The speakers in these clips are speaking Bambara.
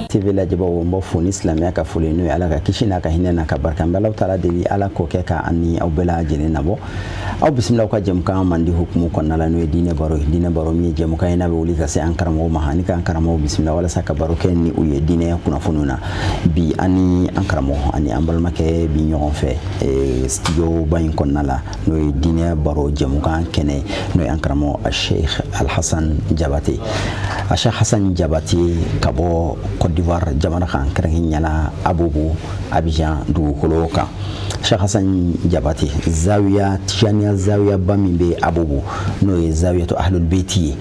TV lajɛbaaw n b'aw fo ni silamɛya ka foli n'o ye Ala ka kisi n'a ka hinɛ n'a ka barika n bɛ Alahu taala deli Ala k'o kɛ ka ani aw bɛɛ lajɛlen nabɔ aw bisimila aw ka jɛmukan mandi hukumu kɔnɔna la n'o ye diinɛ baro min ye jɛmukan in n'a bɛ wuli ka se an karamɔgɔw ma ani k'an karamɔgɔw bisimila walasa ka baro kɛ ni u ye diinɛ kunnafoniw na bi ani an karamɔgɔ ani an balimakɛ bi ɲɔgɔn fɛ studio ba in kɔnɔna la n'o ye diinɛ baro jɛmukan kɛnɛ n'o ye an karamɔgɔ Sheikh Alhasan Jabate Sheikh Hasan Jabate ka bɔ Côte d'Ivoire jamana kan kɛrɛnkɛrɛnnenya Abobo Abidjan dugukolo kan Sheikh Hasan Jabate zawiya Tijaniya zawiya ba min bɛ Abobo n'o ye zawiyatu Ahlul Beiti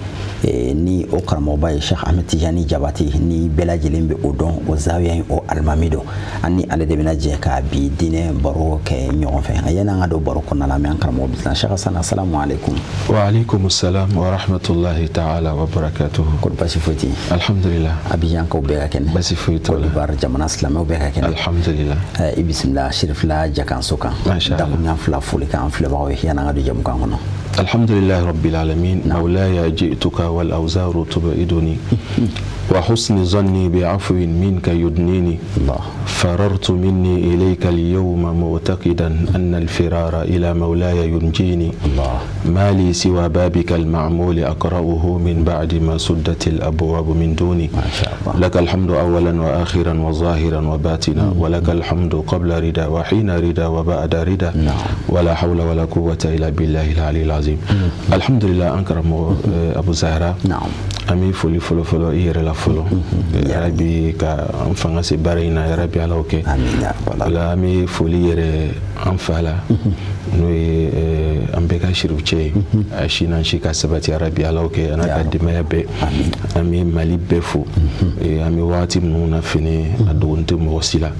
ye ni o karamɔgɔba ye Sheikh Ahmed Tijani Jabate ni bɛɛ lajɛlen bɛ o dɔn o zawiya in o alimami don ani ale de bɛna jɛ ka bi diinɛ baro kɛ ɲɔgɔn fɛ a yan'an ka don baro kɔnɔna la an bɛ an karamɔgɔ bisimila Sheikh Hasan assalamu alaikum. Wa alaikum salam wa rahmatullahi ta'ala wa barakatuhu. Kɔri basi foyi tɛ yen. Alhamdulillah. Abidjan kaw bɛɛ ka kɛnɛ. Basi foyi t'o la. Côte d'Ivoire jamana silamɛw bɛɛ ka kɛnɛ. Alhamdulillah. I bisimila Sirifila Jakanso kan. Masha Allah. Dakunya fila foli kan filɛbagaw ye yan'an ka don jɛmukan kɔnɔ. الحمد لله رب العالمين مولاي جئتك والأوزار تبعدني وحسن ظني بعفو منك يدنيني الله فررت مني إليك اليوم معتقدا أن الفرار إلى مولاي ينجيني الله ما لي سوى بابك المعمول أقرأه من بعد ما سدت الأبواب من دوني ما شاء الله. لك الحمد أولا وآخرا وظاهرا وباطنا ولك الحمد قبل ردا وحين ردا وبعد ردا ولا حول ولا قوة إلا بالله العلي العظيم. الحمد لله أنكرم أبو زهرة نعم أمي فولي فلو إير لا فلو يا ربي كأنفعنا سبارينا يا ربي على أوكي لا أمي فولي إير أنفعلا نوي أمبيكا شروتشي أشينا شيكا سبتي يا ربي على أوكي أنا قدم يا بي أمي مالي بفو أمي واتي منونا فيني أدونت موسيلا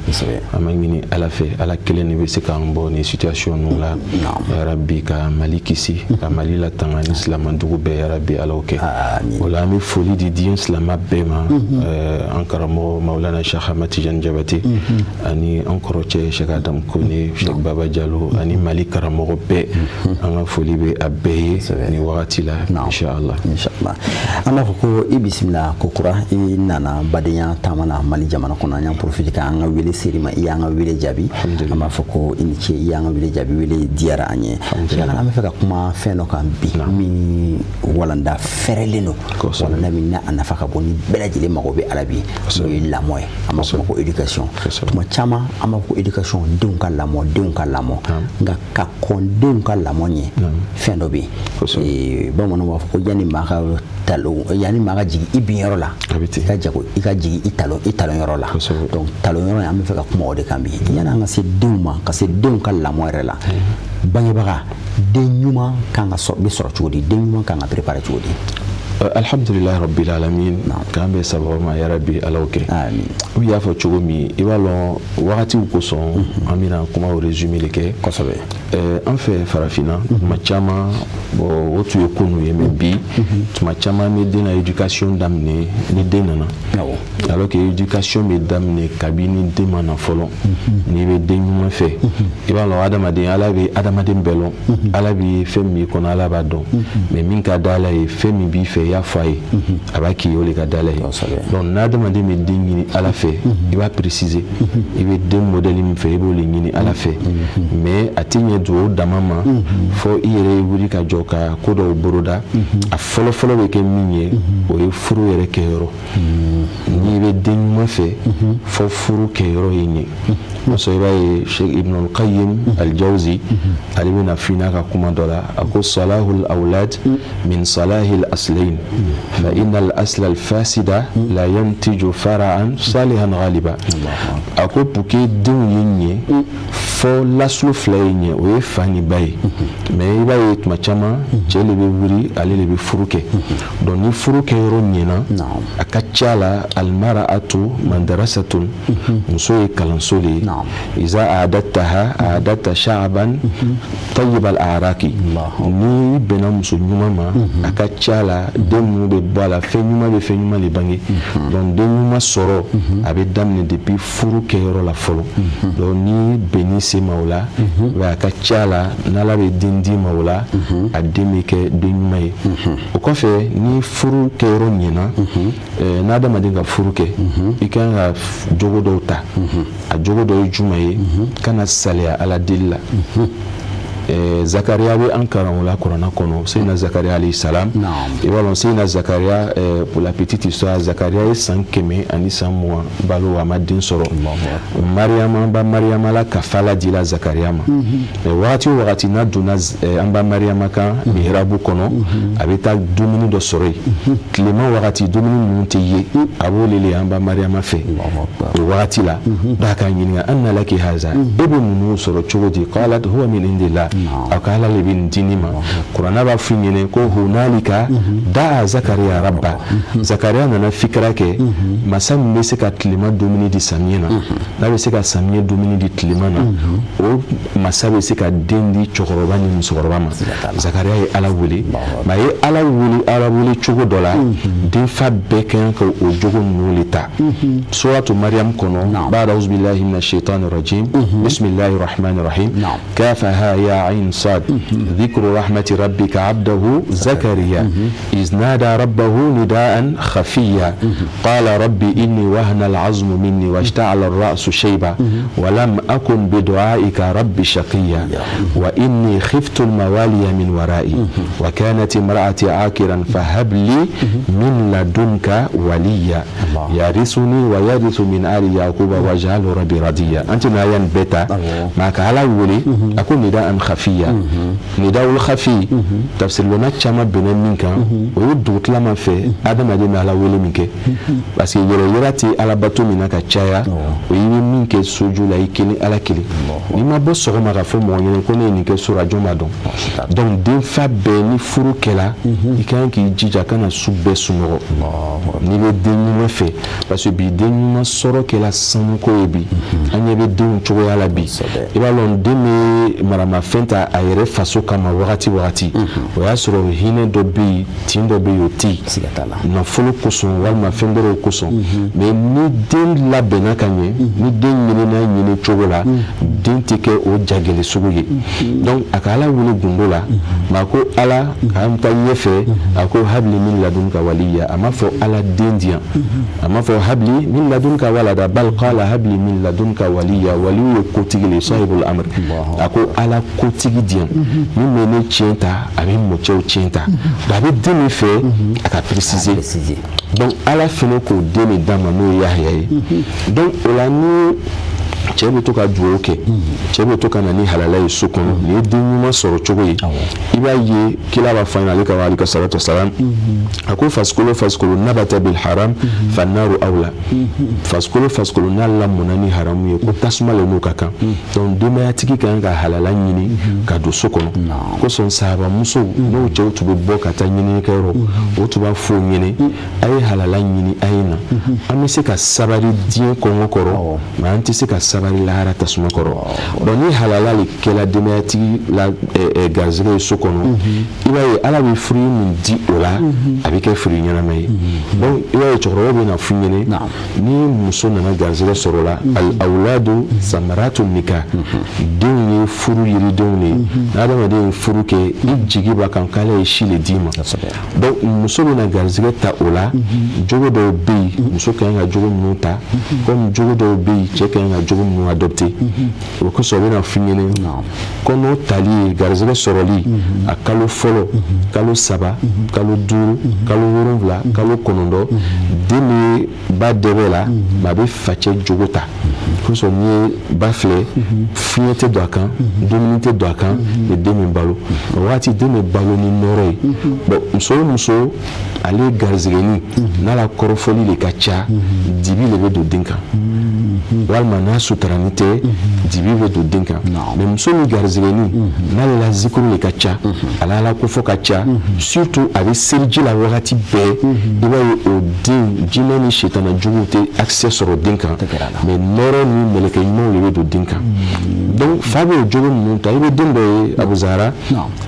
أمي مني على في على كلني بسكا أمبوني سيتواشون نولا يا ربي كمالي كيسي كمالي لا تانغاني سلام ندوب يا ربي على أوكي ولا أمي فولي دي دين سلام بما أنكر مولانا شيخ أحمد تيجان جبتي أني أنكروتشي شيخ آدم كوني شيخ بابا جالو أني مالك karamɔgɔ bɛɛ an ka foli bɛ a bɛɛ ye ni wagati la inshallah an b'a fɔ ko i bisimila ko kura i nana badenya taama na Mali jamana kɔnɔ an y'an profite ka an ka wele seri ma i y'an ka wele jaabi an b'a fɔ ko i ni ce i y'an ka wele jaabi wele diyara an ye an bɛ fɛ ka kuma fɛn dɔ kan bi min walanda fɛrɛlen don walanda min n'a nafa ka bon ni bɛɛ lajɛlen mago bɛ ala bi n'o ye lamɔ ye an b'a fɔ ko éducation tuma caman an b'a fɔ ko éducation denw ka lamɔ nka ka kɔndenw ka lamɔ ɲɛ fɛn dɔ bɛ yen bamananw b'a fɔ ko yanni maa ka jigin i binyɔrɔ la i ka jigin i talon yɔrɔ la donc talon yɔrɔ an bɛ fɛ ka kuma o de kan bi yanni an ka se denw ma ka se denw ka lamɔ yɛrɛ la bangebaga den ɲuman kan ka bɛ sɔrɔ cogo di den ɲuman kan ka préparer cogo di. Alhamdulillah rabbil alamin k'an bɛ sababu ma ya rabbi alaw kɛ u y'a fɔ cogo min i b'a lɔn wagatiw kosɔn an bɛna kuma o résumé le kɛ kosɛbɛ an fɛ farafinna tuma caman o tun ye ko n'u ye mais bi tuma caman bɛ den na éducation daminɛ ni den nana alors que éducation bɛ daminɛ kabini den ma na fɔlɔ n'i bɛ den ɲuman fɛ i b'a lɔn adamaden ala bɛ adamaden bɛɛ lɔn ala bɛ fɛn min kɔnɔ ala b'a dɔn mais min ka d'a la ye fɛn min b'i fɛ y'a fɔ a ye a b'a k'i ye o de ka d'a la ye donc n'adamaden bɛ den ɲini ala fɛ i b'a préciser i bɛ den modèle min fɛ i b'o de ɲini ala fɛ mais a tɛ ɲɛ jɔ o dama ma fɔ i yɛrɛ ye wuli ka jɔ ka ko dɔw boroda a fɔlɔ-fɔlɔ bɛ kɛ min ye o ye furu yɛrɛ kɛyɔrɔ n'i bɛ den ɲuman fɛ fɔ furu kɛyɔrɔ ye ɲɛ muso i b'a ye Sheikh Ibn al-Qayyim al-Jawzi ale bɛna f'i n'a ka kuma dɔ la a ko salahul awlad min salahil aslayn fa innal asla al-fasida la yantiju fara'an salihan ghaliba a ko pour que denw ye ɲɛ fɔ laslo fila ye ɲɛ o ye fa ni ba ye mais i b'a ye tuma caman cɛ de bɛ wuli ale de bɛ furu kɛ donc ni furu kɛyɔrɔ ɲɛna a ka ca la almara'atu madrasatun muso ye kalanso de ye iza a'adattaha a'adatta sha'ban tayyib al-araki ni bena muso ɲuman ma a ka ca la den minnu bɛ bɔ a la fɛn ɲuman bɛ fɛn ɲuman de bange donc den ɲuman sɔrɔ a bɛ daminɛ depuis furu kɛyɔrɔ la fɔlɔ donc ni bɛnni se ma o la a ka ca la n'Ala bɛ den di ma o la a den bɛ kɛ den ɲuman ye o kɔfɛ ni furu kɛyɔrɔ ɲɛna n'adamaden ka furu kɛ i kan ka jogo dɔw ta a jogo dɔw ye jumɛn ye kana saliya Ala deli la Zakaria bɛ an kalan o la kuranna kɔnɔ Seydina Zakaria alayhi salam i b'a dɔn Seydina Zakaria pour la petite histoire Zakaria ye san 100 ani san 20 balo a ma den sɔrɔ Mariama ba Mariama la kafala dila Zakaria ma wagati o wagati n'a donna an ba Mariama kan mihrabu kɔnɔ a bɛ taa dumuni dɔ sɔrɔ yen tilema wagati dumuni ninnu tɛ ye a b'o lele an ba Mariama fɛ o wagati la da ka ɲininka anna laki haza e bɛ ninnu sɔrɔ cogo di qalat huwa min indillah a ka Ala le bɛ nin di ne ma kuranna b'a f'i ɲɛna ko hunalika daa Zakaria rabba Zakaria nana fikira kɛ masa min bɛ se ka tilema dumuni di samiyɛ na n'a bɛ se ka samiyɛ dumuni di tilema na o masa bɛ se ka den di cɛkɔrɔba ni musokɔrɔba ma Zakaria ye Ala wele mais a ye Ala wele cogo dɔ la denfa bɛɛ ka kan ka o jogo ninnu le ta suratu Mariam kɔnɔ ba'da auzu billahi minash shaitanir rajim bismillahir rahmanir rahim kafaha ya عين صاد ذكر رحمة ربك عبده زكريا إذ نادى ربه نداء خفيا قال ربي إني وهن العظم مني واشتعل الرأس شيبا ولم أكن بدعائك ربي شقيا وإني خفت الموالي من ورائي وكانت امرأتي عاكرا فهب لي من لدنك وليا يرثني ويرث من آل يعقوب واجعله ربي رضيا أنت نايان بيتا معك على ولي أكون نداء خفيا نداء الخفي تفسير لنا كما بين منك ويدوت لما في آدم أدم على ولي منك بس يراتي على باتو منك تشايا ويمي منك سجول أيكلي على كلي لما بس رما غفو موين كوني نك سورة جمعة donc den fa beni furu kela ikan ki jija kana subbe sumoro ni be den ɲuman fɛ parce que bi den ɲuman sɔrɔ kɛla sanu ko ye bi an ɲɛ bɛ denw cogoya la bi i b'a dɔn den bɛ maramafɛn ta a yɛrɛ faso kama wagati o y'a sɔrɔ hinɛ dɔ bɛ yen tin dɔ bɛ yen o tɛ yen nafolo kosɔn walima fɛn dɔw kosɔn mais ni den labɛnna ka ɲɛ ni den ɲinina ɲini cogo la den tɛ kɛ o jagɛlɛ sugu ye donc a ka Ala wele gundo la ma ko Ala k'an taa ɲɛfɛ a ko habli min ladunka waliya a ma fɔ Ala den di yan a ma fɔ habli min ladunka walada bal qala habli min ladunka waliya waliyu ye kotigi le sahibul amr a ko Ala kotigi di yan min bɛ ne tiɲɛ ta a bɛ mɔcɛw tiɲɛ ta a bɛ den min fɛ a ka préciser donc Ala fɛnɛ k'o den min d'a ma n'o ye Yahya ye donc o la ni cɛ bɛ to ka duwawu kɛ cɛ bɛ to ka na ni halala ye so kɔnɔ ni ye den ɲuman sɔrɔ cogo ye i b'a ye kila b'a fɔ ale ka alayhi salatu wassalam a ko fasikolo nabata bil haram fannaru awla fasikolo n'a lamɔna ni haramu ye ko tasuma le n'o ka kan donc denbayatigi kan ka halala ɲini ka don so kɔnɔ kosɔn sahabamusow n'o cɛw tun bɛ bɔ ka taa ɲininnikɛyɔrɔ o tun b'a fɔ ɲini a ye halala ɲini a ye na an bɛ se ka sabari diɲɛ kɔngɔ kɔrɔ mais an tɛ se ka sabari lahara tasuma kɔrɔ donc ni halala le kɛla denbayatigi la garizɛgɛ ye so kɔnɔ i b'a ye Ala bɛ furu min di o la a bɛ kɛ furu ɲɛnama ye donc i b'a ye cɛkɔrɔba bɛ na f'i ɲɛna ni muso nana garizɛgɛ sɔrɔ la al-awladu samaratu nikah denw ye furu yiridenw de ye n'adamaden ye furu kɛ i jigi b'a kan k'Ala ye si le d'i ma donc muso bɛ na garizɛgɛ ta o la jogo dɔw bɛ yen muso ka kan ka jogo minnu ta comme jogo dɔw bɛ yen cɛ ka kan ka jogo minnu adopté o kosɔn u bɛ na f'i ɲɛna kɔnɔ tali ye garizɛgɛ sɔrɔli a kalo fɔlɔ kalo 3 kalo 5 kalo 7 kalo 9 den bɛ ba dɛbɛ la mais a bɛ facɛ jogo ta kosɔn n'i ye ba filɛ fiɲɛ tɛ don a kan dumuni tɛ don a kan ni den bɛ balo o waati den bɛ balo ni nɔrɔ ye bon muso o muso ale garizɛgɛni n'ala kɔrɔfɔli de ka ca dibi le bɛ don den kan walima n'a sutarani tɛ dibi bɛ don den kan mais muso min garizigɛni n'ale la zikuru de ka ca ala ala ko fɔ ka ca surtout a bɛ seliji la wagati bɛɛ i b'a ye o den jinɛ ni sitana juguw tɛ accès sɔrɔ den kan mais nɔrɔ ni mɛlɛkɛ ɲumanw de bɛ don den kan donc fa bɛ o jogo ninnu ta i bɛ den dɔ ye Abu Zahra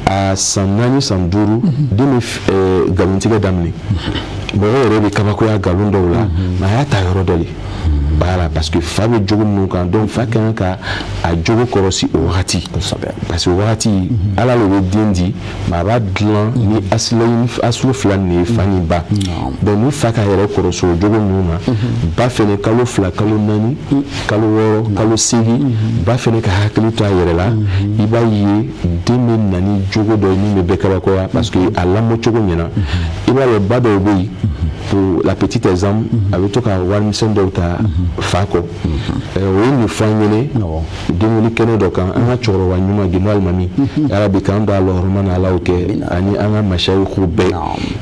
a san 4 san 5 den bɛ nkalontigɛ daminɛ mɔgɔ yɛrɛ bɛ kabakoya nkalon dɔw la mais a y'a ta yɔrɔ dɔ de voilà parce que fa bɛ jogo ninnu kan donc fa kan ka a jogo kɔlɔsi o wagati parce que o wagati ala le bɛ den di mais a b'a dilan ni asilo fila nin ye fa ni ba donc ni fa ka yɛrɛ kɔlɔsi o jogo ninnu na ba fɛnɛ kalo 2 kalo 4 kalo 6 kalo 8 ba fɛnɛ ka hakili to a yɛrɛ la i b'a ye den bɛ na ni jogo dɔ ye min bɛ bɛɛ kabakoya parce que a lamɔ cogo ɲɛna i b'a ye ba dɔw bɛ yen pour la petite exemple a bɛ to ka warimisɛn dɔw ta fa kɔ o ye nin fɔ an ɲɛnɛ denwuli kɛnɛ dɔ kan an ka cɛkɔrɔba ɲuman gindo alimami ala bi k'an don a la hɔrɔma na alaw kɛ ani an ka masayikow bɛɛ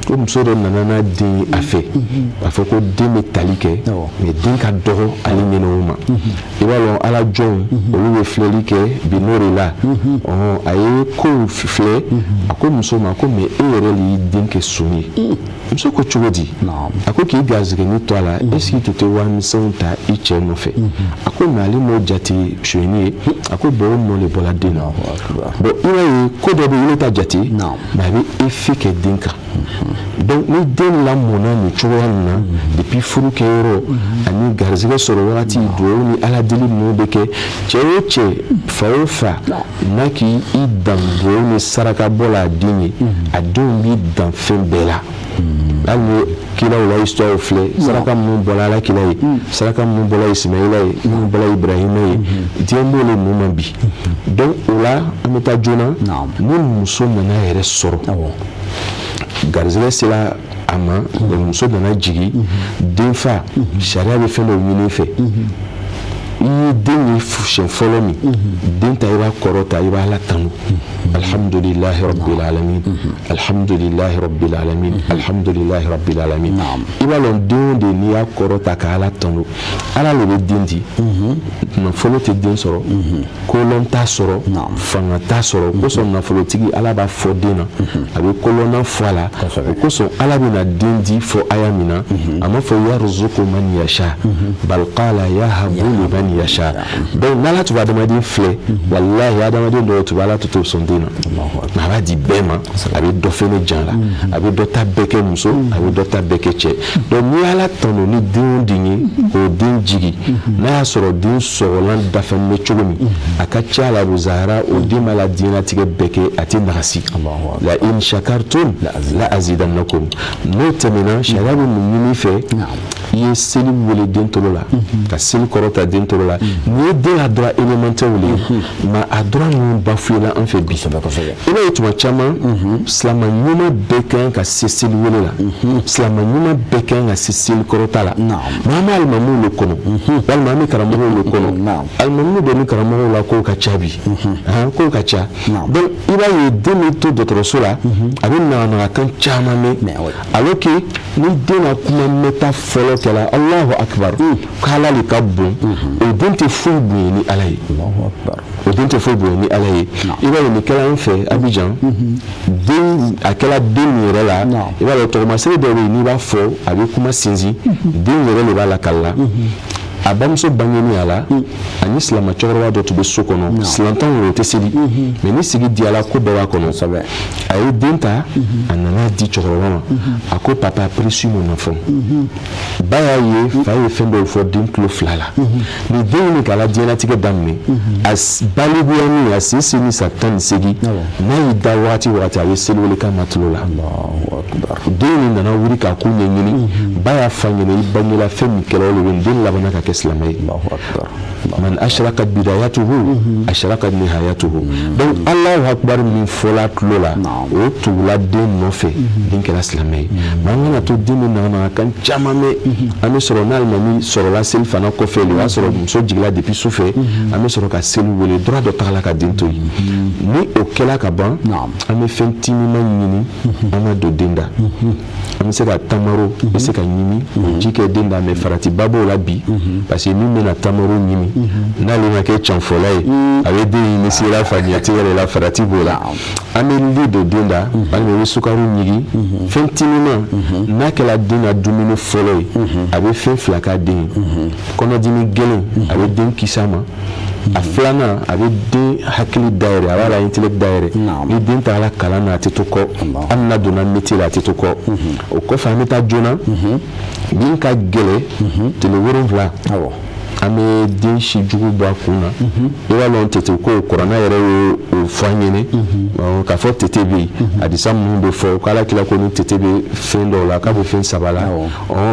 ko muso dɔ nana n'a den a fɛ a fɔ ko den bɛ tali kɛ mais den ka dɔgɔ ale ɲɛnɛw ma i b'a dɔn ala jɔnw olu bɛ filɛli kɛ bi n'o de la a ye kow filɛ a ko muso ma ko mais e yɛrɛ de y'i den kɛ son ye muso ko cogo di a ko k'i garizigɛni to a la est-ce que tu tɛ warimisɛnw ta i cɛ nɔfɛ a ko mais ale m'o jate sonyani ye a ko bon o nɔ de bɔra den na bon i b'a ye ko dɔ bɛ yen i ta jate mais a bɛ effet kɛ den kan donc ni den lamɔna nin cogoya nin na depuis furu kɛyɔrɔ ani garizigɛ sɔrɔ wagati duwawu ni ala deli ninnu bɛ kɛ cɛ o cɛ fa o fa n'a k'i dan duwawu ni saraka bɔ la a den ye a denw b'i dan fɛn bɛɛ la hali ni kilaw la histoire filɛ saraka minnu bɔra ala kila ye saraka minnu bɔra Ismaila ye minnu bɔra Ibrahima ye diɲɛ b'olu ninnu ma bi donc o la an bɛ taa joona ni muso nana yɛrɛ sɔrɔ garizigɛ sera a ma muso nana jigin den fa sariya bɛ fɛn dɔw ɲini fɛ i ye den ye siɲɛ fɔlɔ min den ta i b'a kɔrɔta i b'a latanu alhamdulilahi rabbil alamin alhamdulilahi rabbil alamin alhamdulilahi rabbil alamin i b'a dɔn den o den n'i y'a kɔrɔta ka ala tanu ala le bɛ den di nafolo tɛ den sɔrɔ kolɔn t'a sɔrɔ fanga t'a sɔrɔ o kosɔn nafolotigi ala b'a fɔ den na a bɛ kolɔnna fɔ a la o kosɔn ala bɛna den di fɔ aya min na a ma fɔ yarzuqu man yasha bal qala yahabu liman yasha donc n'ala tun bɛ adamaden filɛ walahi adamaden dɔw tun bɛ ala to sɔn den na a b'a di bɛɛ ma a bɛ dɔ fɛnɛ jan la a bɛ dɔ ta bɛɛ kɛ muso a bɛ dɔ ta bɛɛ kɛ cɛ donc n'i ala tanu ni den o den ye k'o den jigi n'a y'a sɔrɔ den sɔgɔlan dafalen bɛ cogo min a ka ca la Abu Zahra o den b'a la diɲɛlatigɛ bɛɛ kɛ a tɛ nagasi la in shakartum la azidannakum n'o tɛmɛna sariya bɛ mun ɲini fɛ i ye seli wele den tolo la ka seli kɔrɔta den tolo la n'i ye den a dɔrɔn élémentaire wele mais a dɔrɔn ninnu bafoué la an fɛ bi i b'a ye tuma caman silama ɲuman bɛɛ ka kan ka se seli wele la silama ɲuman bɛɛ ka kan ka se seli kɔrɔta la mais an bɛ alimamuw le kɔnɔ walima an bɛ karamɔgɔw le kɔnɔ alimamuw bɛ ni karamɔgɔw la kow ka ca bi kow ka ca donc i b'a ye den bɛ to dɔgɔtɔrɔso la a bɛ naganagakan caman mɛn alors que ni den ka kuma mɛta fɔlɔ kɛla Allahu akbar k'ala le ka bon o den tɛ foyi bonya ni ala ye o den tɛ foyi bonya ni ala ye i b'a ye nin kɛla an fɛ Abidjan den a kɛla den min yɛrɛ la i b'a dɔn tɔgɔmasɛbɛn dɔ bɛ yen n'i b'a fɔ a bɛ kuma sinsin den yɛrɛ de b'a lakali la a bamuso bangeni a la ani silama cɛkɔrɔba dɔ tun bɛ so kɔnɔ silantan wɛrɛ o tɛ seli mais ni sigi diyala ko bɛɛ b'a kɔnɔ a ye den ta a nana di cɛkɔrɔba ma a ko papa a pris sur mon enfant ba y'a ye fa ye fɛn dɔw fɔ den tulo 2 la ni den in k'a la diɲɛlatigɛ daminɛ a balikuya a si ni sa 18 n'a y'i da wagati a bɛ seli wele k'a ma tulo la den in nana wuli k'a ko ɲɛɲini ba y'a fa ɲɛna i bangela fɛn min kɛra o de bɛ den labanna ka kɛ silamɛ ye man ashrakat bidayatuhu ashrakat nihayatuhu donc Allahu akbar min fɔla tulo la o tugula den nɔfɛ den kɛra silamɛ ye mais an kana to den min nana kan caman mɛn an bɛ sɔrɔ n'alimami sɔrɔla seli fana kɔfɛ o y'a sɔrɔ muso jigila depuis sufɛ an bɛ sɔrɔ ka seli wele droit dɔ tagala ka den to yen ni o kɛla ka ban an bɛ fɛn timiman ɲini an ka don den da an bɛ se ka tamaro bɛ se ka ɲini o ji kɛ den da mais farati ba b'o la bi parce que min bɛna tamaro ɲimi n'ale ma kɛ cɛnfɔla ye a bɛ den ɲini sera faniyatigɛ yɛrɛ la farati b'o la an bɛ li don den da walima i bɛ sukaro ɲigi fɛn timiman n'a kɛra den ka dumuni fɔlɔ ye a bɛ fɛn fila k'a den ye kɔnɔdimi gɛlɛn a bɛ den kisi a ma a filanan a bɛ den hakili dayɛlɛ a b'a la intellect dayɛlɛ ni den tagara kalan na a tɛ to kɔ hali n'a donna métier la a tɛ to kɔ o kɔfɛ an bɛ taa joona min ka gɛlɛ tile 7 an bɛ den si jugu bɔ a kun na i b'a dɔn tete ko kuranɛ yɛrɛ y'o fɔ an ɲɛnɛ k'a fɔ tete bɛ yen hadisa minnu bɛ fɔ k'ala kila ko ni tete bɛ fɛn dɔw la k'a bɛ fɛn 3 la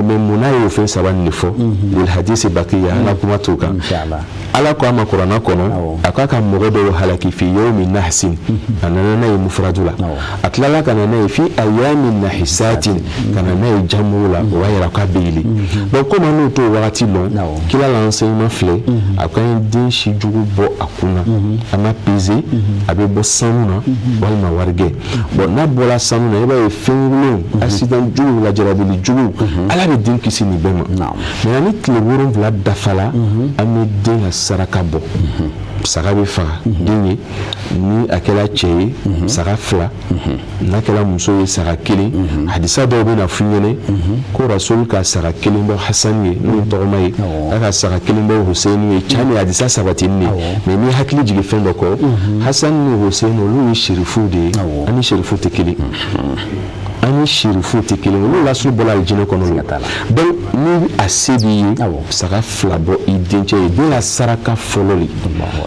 mais mun n'a y'o fɛn 3 nin de fɔ lil hadisi baqiya an ka kuma t'o kan ala ko a ma kuranɛ kɔnɔ a k'a ka mɔgɔ dɔw halaki fi yawmi nahsin a nana n'a ye mufradu la a tilala ka na n'a ye fi ayyamin nahisatin ka na n'a ye jamu la o b'a yira k'a bɛ yeli donc comme an n'o t'o wagati lɔn kila la enseignement filɛ a ka ɲi den si jugu bɔ a kun na a ma peser a bɛ bɔ sanu na walima warigɛ bon n'a bɔra sanu na i b'a ye fɛn wolon accident jugu lajarabili jugu ala bɛ den kisi nin bɛɛ ma mais ni tile 7 dafala an bɛ den ka saraka bɔ saga bɛ faga den ye ni a kɛra cɛ ye saga 2 n'a kɛra muso ye saga 1 hadisa dɔw bɛ na f'u ɲɛna ko rasul ka saga 1 bɔ Hasani ye n'o tɔgɔma ye a ka saga 1 bɔ Hussein ye cɛ ni hadisa sabatini ye mais ni hakili jigin fɛn dɔ kɔ Hasan ni Hussein olu ye sherifu de ye ani sherifu tɛ kelen ani sherifu tɛ kelen olu lasuru bɔla alijinɛ kɔnɔ donc ni a se b'i ye saga 2 bɔ i dencɛ ye den ka saraka fɔlɔ le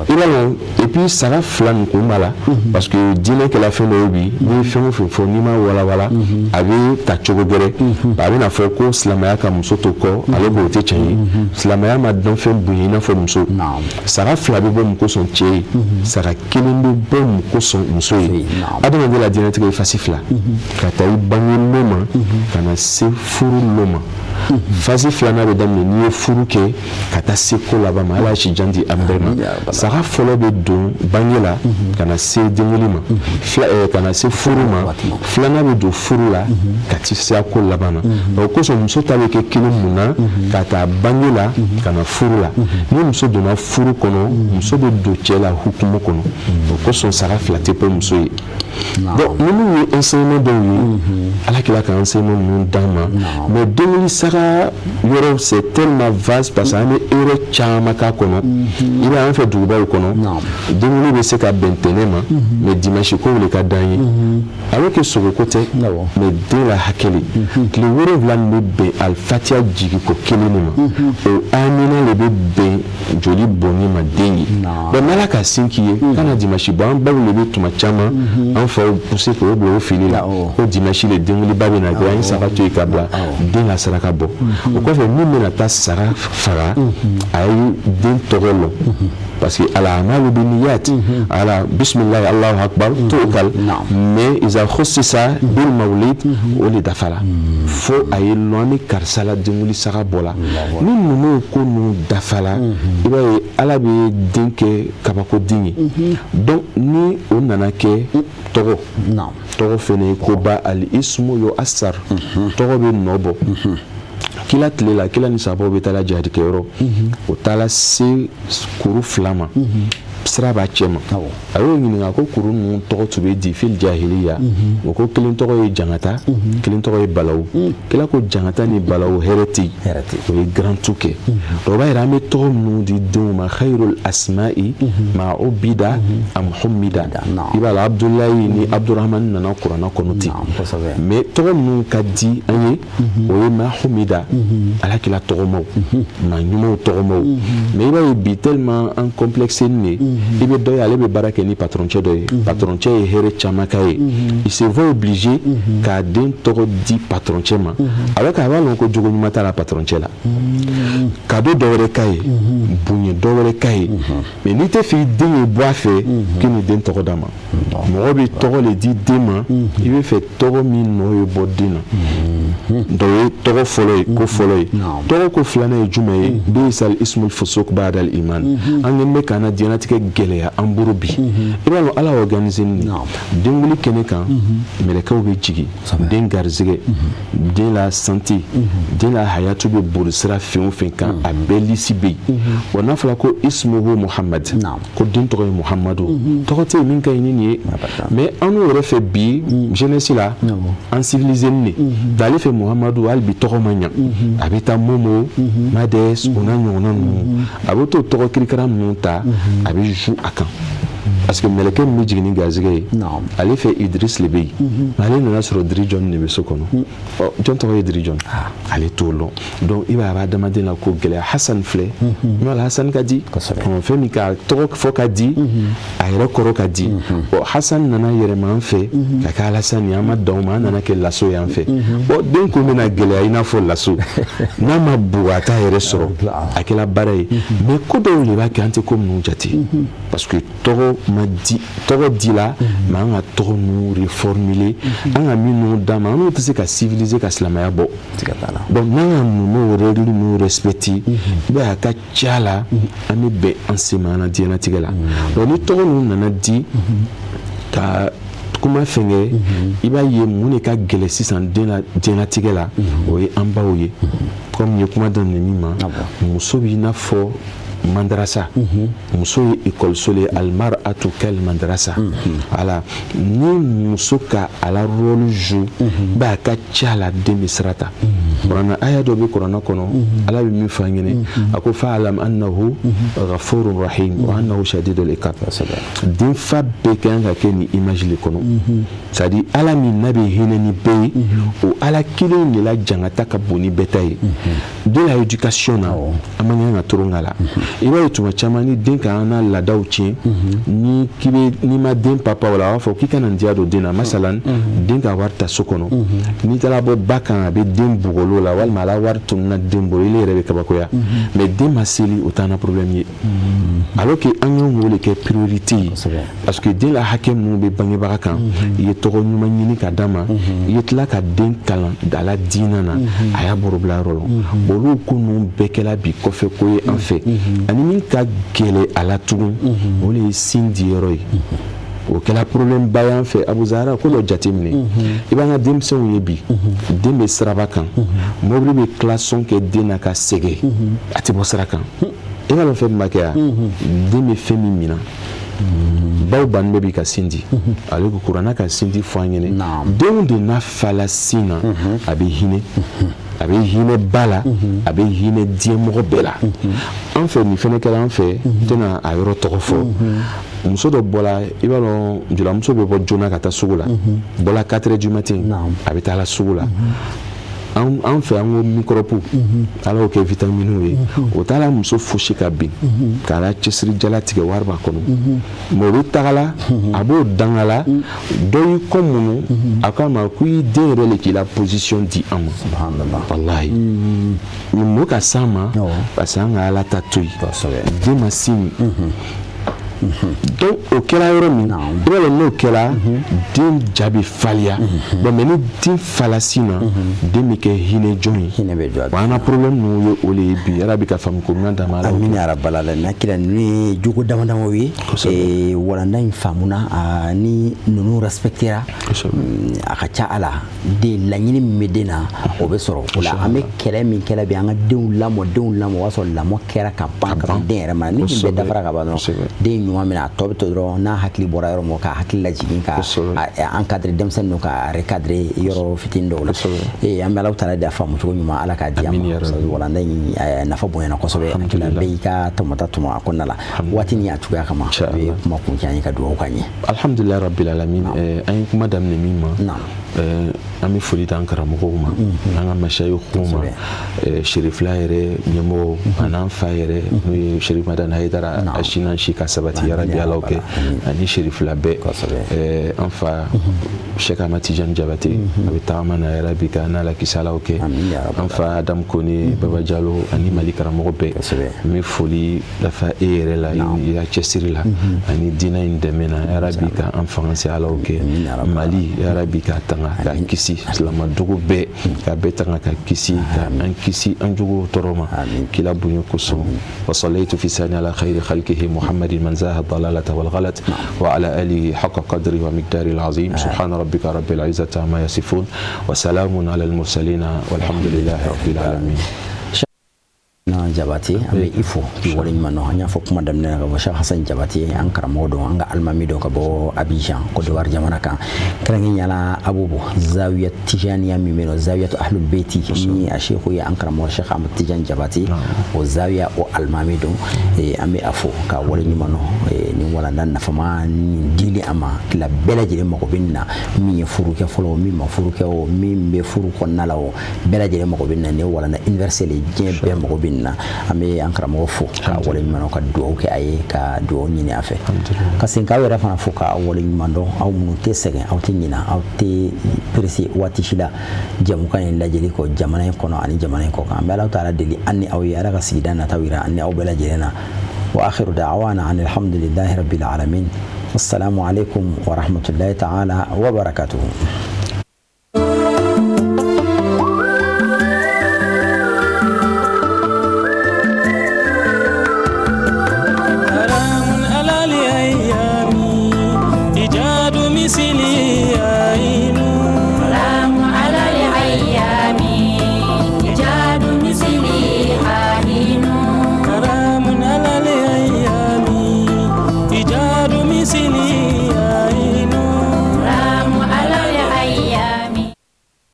i b'a dɔn et puis saga 2 nin kun b'a la parce que diinɛ kɛla fɛn dɔw bi n'i ye fɛn o fɛn fɔ n'i ma walawala a bɛ ta cogo gɛrɛ a bɛna fɔ ko silamɛya ka muso to kɔ ale b'o tɛ tiɲɛ ye silamɛya ma dɔn fɛn bonya i n'a fɔ muso saga 2 bɛ bɔ mun kosɔn cɛ ye saga 1 bɛ bɔ mun kosɔn muso ye adamaden la diinɛtigɛ ye fasi 2 ka taa i bange loma ka na se furu loma fasi 2nan bɛ daminɛ n'i ye furu kɛ ka taa se ko laban ma ala si jan di an bɛɛ ma saga fɔlɔ bɛ don bange la ka na se denwuli ma ka na se furu ma 2nan bɛ don furu la ka ti se a ko laban na o kosɔn muso ta bɛ kɛ kelen mun na ka taa bange la ka na furu la ni muso donna furu kɔnɔ muso bɛ don cɛ la hukumu kɔnɔ o kosɔn saga 2 tɛ bɔ muso ye donc ninnu ye enseignement dɔw ye ala kila ka enseignement ninnu d'an ma mais denwuli saga yɔrɔ c'est tellement vaste parce que an bɛ heure caman k'a kɔnɔ i b'a an fɛ dugubaw kɔnɔ denwuli bɛ se ka bɛn tɛnɛ ma mais dimanche kow de ka d'an ye alors que sogoko tɛ mais den la hakɛ le tile 7 nin bɛ bɛn alifatiya jigi ko 1 de ma o amina le bɛ bɛn joli bɔnni ma den ye donc n'ala ka sin k'i ye kana dimanche bɔ an baw le bɛ tuma caman an faw pousser k'o bila o fili la ko dimanche le denwuliba bɛ na kɛ an ye saga to yen ka bila den ka saraka bɔ o kɔfɛ min bɛna taa saga faga a ye den tɔgɔ lɔ parce que al-a'malu binniyat ala bismillahi allahu akbar tu'kal mais iza khussisa bil mawlid o de dafala fo a ye lɔn ni karisa la denwuli saga bɔla ni ninnu ko ninnu dafala i b'a ye ala bɛ den kɛ kabako den ye donc ni o nana kɛ tɔgɔ fɛnɛ ko ba al-ismu yu'assar tɔgɔ bɛ nɔ bɔ kila tile la kila ni sababu bɛ taa la jihadi kɛyɔrɔ o taala se kuru 2 ma sira b'a cɛ ma a y'o ɲininka ko kuru ninnu tɔgɔ tun bɛ di fil jahiliya o ko kelen tɔgɔ ye jangata kelen tɔgɔ ye balawu kila ko jangata ni balawu hɛrɛ tɛ yen o ye garantu kɛ o b'a yira an bɛ tɔgɔ minnu di denw ma khairul asma'i ma ubida am humida i b'a la abdulayi ni abdurahmani nana kuranɛ kɔnɔ ten mais tɔgɔ minnu ka di an ye o ye ma humida ala kila tɔgɔmaw ma ɲumanw tɔgɔmaw mais i b'a ye bi tellement an complexé ne i bɛ dɔ ye ale bɛ baara kɛ ni patroncɛ dɔ ye patroncɛ ye hɛrɛ caman k'a ye il se voit obligé k'a den tɔgɔ di patroncɛ ma alors que a b'a dɔn ko jogo ɲuman t'a la patroncɛ la cadeau dɔ wɛrɛ k'a ye bonya dɔ wɛrɛ k'a ye mais n'i tɛ fɛ i den ye bɔ a fɛ k'i ni den tɔgɔ d'a ma mɔgɔ bɛ tɔgɔ le di den ma i bɛ fɛ tɔgɔ min nɔ ye bɔ den na dɔ ye tɔgɔ fɔlɔ ye ko fɔlɔ ye tɔgɔ ko 2nan ye jumɛn ye bisal ismul fusuq ba'da al iman an bɛ k'an na diɲɛlatigɛ kɛ gɛlɛya an bolo bi i b'a dɔn ala organiser ni den wuli kɛnɛ kan mɛlɛkɛw bɛ jigin den garizɛgɛ den la santé den la hayatu bɛ boli sira fɛn o fɛn kan a bɛɛ lisi bɛ yen wa n'a fɔra ko ismuhu muhamad ko den tɔgɔ ye muhamadu tɔgɔ tɛ yen min ka ɲi ni nin ye mais an n'o yɛrɛ fɛ bi jeunesse la an civilisé ni de ale fɛ muhamadu hali bi tɔgɔ ma ɲa a bɛ taa momo mades o n'a ɲɔgɔnna ninnu a bɛ t'o tɔgɔ kirikara ninnu ta a bɛ jou a kan parce que mɛlɛkɛ min bɛ jigin ni garizɛgɛ ye ale fɛ Idris le bɛ yen ale nana sɔrɔ Dirijɔn de bɛ so kɔnɔ jɔn tɔgɔ ye Dirijɔn ale t'o dɔn donc i b'a ye a b'a adamaden la ko gɛlɛya Hasan filɛ i b'a la Hasan ka di fɛn min ka tɔgɔ fɔ ka di a yɛrɛ kɔrɔ ka di bon Hasan nana yɛlɛma an fɛ ka kɛ Alasani an ma dan o ma an nana kɛ laso y'an fɛ bon den ko bɛna gɛlɛya i n'a fɔ laso n'a ma bugu a t'a yɛrɛ sɔrɔ a kɛla baara ye mais ko dɔw de b'a kɛ an tɛ ko minnu jate parce que tɔgɔ di la mais an ka tɔgɔ ninnu reformuler an ka minnu d'a ma an n'o tɛ se ka civiliser ka silamɛya bɔ donc n'an ka ninnu règle ninnu respecter i b'a ye a ka ca la an bɛ bɛn an se ma an ka diɲɛlatigɛ la donc ni tɔgɔ ninnu nana di ka kuma fɛnkɛ i b'a ye mun de ka gɛlɛn sisan diɲɛlatigɛ la o ye an baw ye comme n ye kuma daminɛ min ma muso b'i n'a fɔ madrasa muso ye école le almar'atu kal madrasa ala ni muso ka ala rôle joue ba ka ca la den bɛ sirata kuranna aya dɔ bɛ kuranna kɔnɔ ala bɛ min fɔ an ɲɛna a ko fa'alam annahu ghafurur rahim wa annahu shadidul iqab den fa bɛɛ kan ka kɛ ni image le kɔnɔ c'est à dire ala min na bɛ hinɛ ni bɛɛ ye o ala kelen de la jangata ka bon ni bɛɛ ta ye de la éducation na an man kan ka toron a la i b'a ye tuma caman ni den ka an n'a laadaw tiɲɛ ni ma den papa wala a b'a fɔ k'i kana nin diya don den na masalan den ka wari ta so kɔnɔ n'i taara bɔ ba kan a bɛ den bugolo la walima ala wari tununa den bolo ile yɛrɛ bɛ kabakoya mais den ma seli o t'an na problème ye alors que an y'an wele kɛ priorité ye parce que den la hakɛ minnu bɛ bangebaga kan i ye tɔgɔ ɲuman ɲini ka d'a ma i ye tila ka den kalan a la diinɛ na a y'a baro bila yɔrɔ la olu ko ninnu bɛɛ kɛla bi kɔfɛ ko ye an fɛ ani min ka gɛlɛ a la tugun o de ye sin di yɔrɔ ye o kɛla problème ba y'an fɛ Abu Zahra ko dɔ jateminɛ i b'an ka denmisɛnw ye bi den bɛ siraba kan mobili bɛ klaxon kɛ den na ka sɛgɛ a tɛ bɔ sira kan i b'a dɔn fɛn min b'a kɛ yan den bɛ fɛn min mina baw banni bɛ bi ka sin di ale ko kuranna ka sin di fɔ an ɲɛna denw de n'a fala sin na a bɛ hinɛ a bɛ hinɛ ba la a bɛ hinɛ diɲɛmɔgɔ bɛɛ la an fɛ nin fɛnɛ kɛra an fɛ n tɛna a yɔrɔ tɔgɔ fɔ muso dɔ bɔla i b'a dɔn julamuso bɛ bɔ joona ka taa sugu la bɔla 4 heures du matin a bɛ taa la sugu la an fɛ an ko microbe ala y'o kɛ vitamine ye o t'a la muso fosi ka bin k'a la cɛsiri jala tigɛ wari b'a kɔnɔ mais olu tagala a b'o danga la dɔ y'i kɔ munu a k'a ma ko i den yɛrɛ le k'i la position di an ma walahi mun ka s'an ma parce que an ka ala ta to yen den ma si min donc o kɛra yɔrɔ min i b'a dɔn n'o kɛra den ja bɛ farinya mais ni den fala sin na den bɛ kɛ hinɛ jɔn ye wa an ka problème ninnu ye o de ye bi ala bɛ ka faamu ko ɲuman d'a ma ala amina rabbal alamin kira ninnu ye jogo dama damaw ye walanda in faamuna ni ninnu respectera a ka ca ala den laɲini min bɛ den na o bɛ sɔrɔ o la an bɛ kɛlɛ min kɛlɛ bi an ka denw lamɔ o b'a sɔrɔ lamɔ kɛra ka ban ka ban den yɛrɛ ma ni nin bɛɛ dafara ka ban dɔrɔn den ɲuman min a tɔ bɛ to dɔrɔn n'a hakili bɔra yɔrɔ min ka hakili lajigin ka encadrer denmisɛnnin ka recadrer yɔrɔ fitinin dɔw la an bɛ Alahu taala de faamu cogo ɲuman ala ka di an ma walanda in nafa bonyana kosɛbɛ bɛɛ y'i ka tɔmɔta tɔmɔ a kɔnɔna la waati ni y'a cogoya kama i bɛ kuma kuncɛ an ye ka dugawu k'an ye alhamdulilayi rabbil alamin an ye kuma daminɛ min ma an bɛ foli d'an karamɔgɔw ma an ka masayikow ma Sherifila yɛrɛ ɲɛmɔgɔ a n'an fa yɛrɛ n'o ye Sherif Madani Hayidara a si ka sabati yarabi alaw kɛ ani Sherifila bɛɛ an fa Sheikh Ahmad Tidiane Diabaté abi taamana ya rabbi kana la kisala oke an fa Adam Kone Baba Diallo ani Mali karamɔgɔ bɛɛ mi foli dafa e yɛrɛ la ya cɛsiri la ani dina in dɛmɛna ya rabbi ka an fangasi ala oke Mali ya rabbi ka tanga ka kisi silamadugu bɛɛ ka bɛɛ tanga ka kisi ka an kisi an jugu tɔɔrɔ ma kila bonya kosɔn wa sallaytu fi sani ala khayri khalqihi Muhammadin man zaha dalalata wal ghalat wa ala alihi haqqa qadri wa miqdari al-azim subhana rabbika rabbil izzati amma yasifun wa salamun ala al-mursalin walhamdulillahi rabbil alamin. na Diabaté ambe ifo ki wala nyima no nya fo kuma damne ga Cheikh Hassan Diabaté an karamo do an ga almami do ka bo Abidjan ko do war jamana kan krangi nyala abubu zawiyat tijaniya mi meno zawiyat ahlul baiti ni a sheikhu ya an karamo Cheikh Ahmad Tidiane Diabaté o zawiya o almami do ambe afo ka wala nyima no ni wala nan na fama ni dili ama la bela jere mako binna mi furu ke folo mi ma furu ke o mi be furu ko nala o bela jere mako binna ne wala na universel je be mako binna ame ankara mo fo ka wala nyima ka do ke aye ka do nyini afe ka sin ka wera fa fo ka wala nyima do aw mun te segen aw te nyina aw te presi wati shida jamu kan la jeli ko jamana ko no ani jamana ko ka ambe Allah taala deli anni aw yara ka sidana tawira anni aw bela jelena wa akhiru da'wana alhamdulillahi rabbil alamin wassalamu alaikum wa rahmatullahi ta'ala wa barakatuh.